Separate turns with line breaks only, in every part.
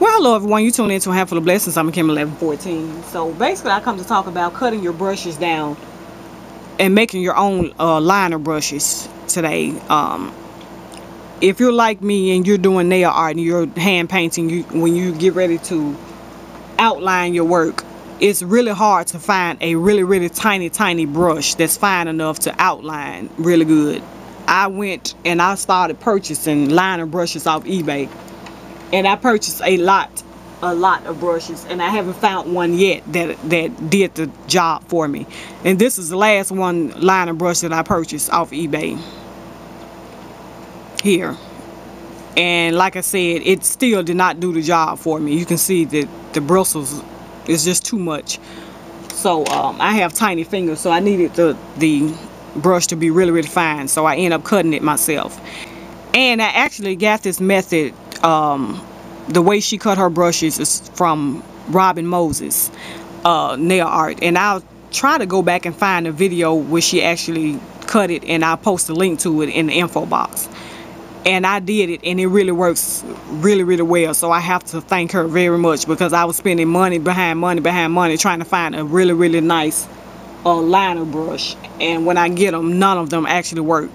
Well, hello everyone, you tuned into a handful of blessings. I'm Kim 1114. So basically I come to talk about cutting your brushes down and making your own liner brushes today. If you're like me and you're doing nail art and you're hand painting, when you get ready to outline your work, it's really hard to find a really tiny brush that's fine enough to outline really good. I went and I started purchasing liner brushes off eBay. And I purchased a lot of brushes, and I haven't found one yet that did the job for me. And this is the last one liner brush that I purchased off eBay here. And like I said, it still did not do the job for me. You can see that the bristles is just too much. So I have tiny fingers, so I needed the brush to be really fine. So I end up cutting it myself. And I actually got this method. The way she cut her brushes is from RobinMoses nail art, and I'll try to go back and find a video where she actually cut it, and I'll post a link to it in the info box. And I did it, and it really works really well. So I have to thank her very much, because I was spending money behind money trying to find a really nice liner brush, and when I get them, none of them actually work.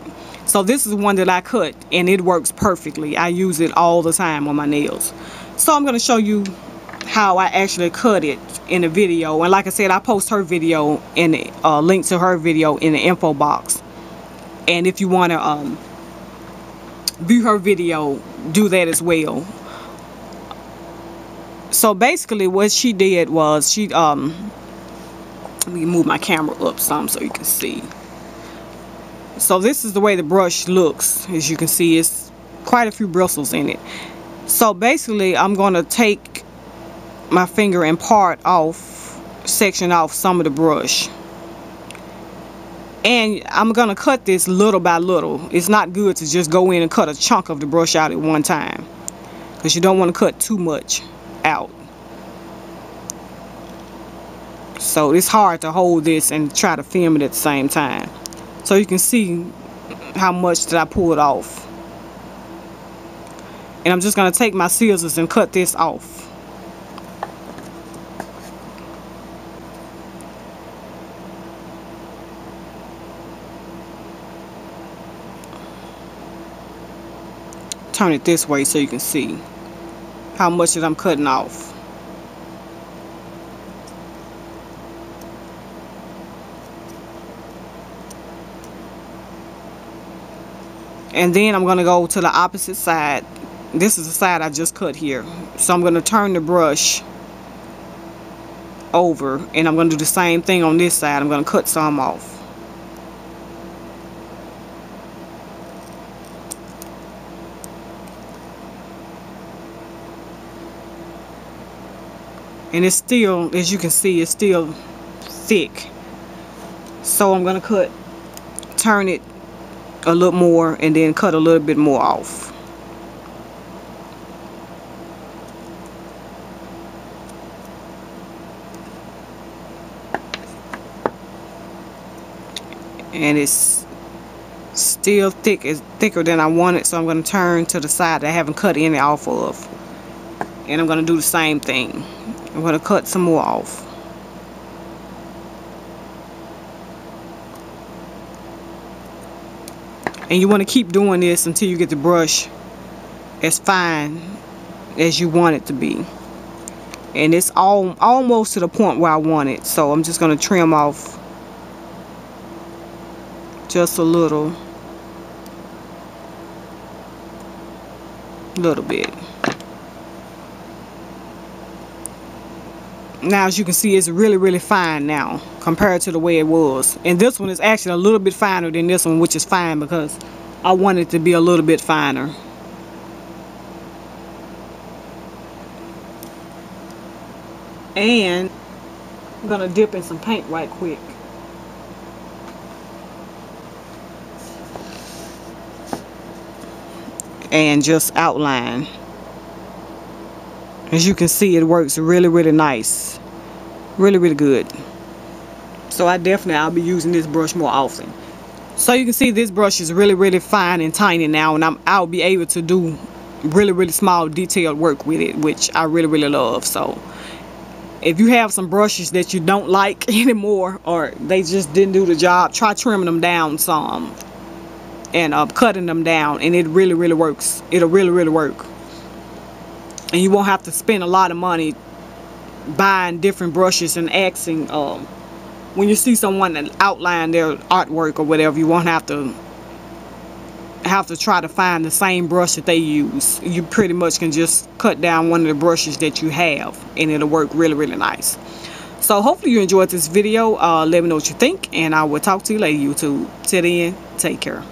So this is one that I cut, and it works perfectly. I use it all the time on my nails. So I'm going to show you how I actually cut it in a video. And like I said, I post her video in the link to her video in the info box. And if you want to view her video, do that as well. So basically what she did was she let me move my camera up some so you can see. So this is the way the brush looks. As you can see, it's quite a few bristles in it. So basically I'm going to take my finger and section off some of the brush. And I'm going to cut this little by little. It's not good to just go in and cut a chunk of the brush out at one time, because you don't want to cut too much out. So it's hard to hold this and try to film it at the same time. So you can see how much that I pulled off. And I'm just going to take my scissors and cut this off. Turn it this way so you can see how much that I'm cutting off. And then I'm going to go to the opposite side. This is the side I just cut here. So I'm going to turn the brush over, and I'm going to do the same thing on this side. I'm going to cut some off. And it's still, as you can see, it's still thick. So I'm going to turn it a little more, and then cut a little bit more off. And it's still thick. It's thicker than I want it, so I'm going to turn to the side that I haven't cut any off of, and I'm going to do the same thing. I'm going to cut some more off. And you want to keep doing this until you get the brush as fine as you want it to be. And it's almost to the point where I want it. So I'm just going to trim off just a little bit. Now as you can see, it's really fine now compared to the way it was. And this one is actually a little bit finer than this one, which is fine because I want it to be a little bit finer. And I'm gonna dip in some paint right quick. And just outline. As you can see, it works really nice. Really good. So I'll be using this brush more often. So you can see this brush is really fine and tiny now, and I'll be able to do really small detailed work with it, which I really love. So if you have some brushes that you don't like anymore, or they just didn't do the job, try trimming them down some and cutting them down, and it really works. It'll really work, and you won't have to spend a lot of money buying different brushes and asking when you see someone that outline their artwork or whatever, you won't have to try to find the same brush that they use. You pretty much can just cut down one of the brushes that you have, and it'll work really nice. So hopefully you enjoyed this video. Let me know what you think, and I will talk to you later, YouTube. Till then, take care.